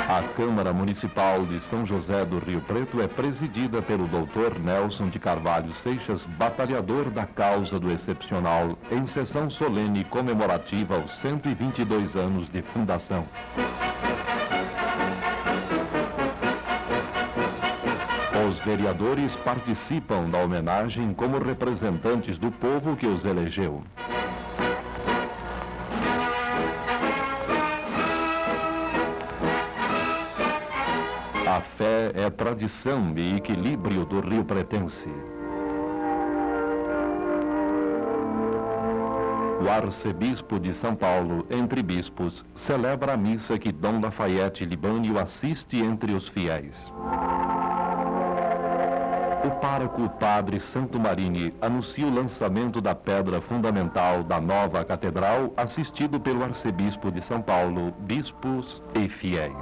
S14: A Câmara Municipal de São José do Rio Preto é presidida pelo Dr. Nelson de Carvalho Seixas, batalhador da causa do excepcional, em sessão solene comemorativa aos 122 anos de fundação. Os vereadores participam da homenagem como representantes do povo que os elegeu. A fé é tradição e equilíbrio do Rio Pretense. O arcebispo de São Paulo, entre bispos, celebra a missa que Dom Lafayette Libânio assiste entre os fiéis. O pároco Padre Santo Marini anuncia o lançamento da pedra fundamental da nova catedral, assistido pelo arcebispo de São Paulo, bispos e fiéis.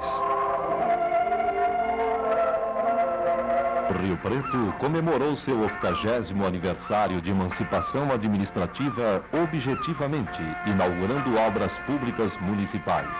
S14: Rio Preto comemorou seu 80º aniversário de emancipação administrativa objetivamente, inaugurando obras públicas municipais.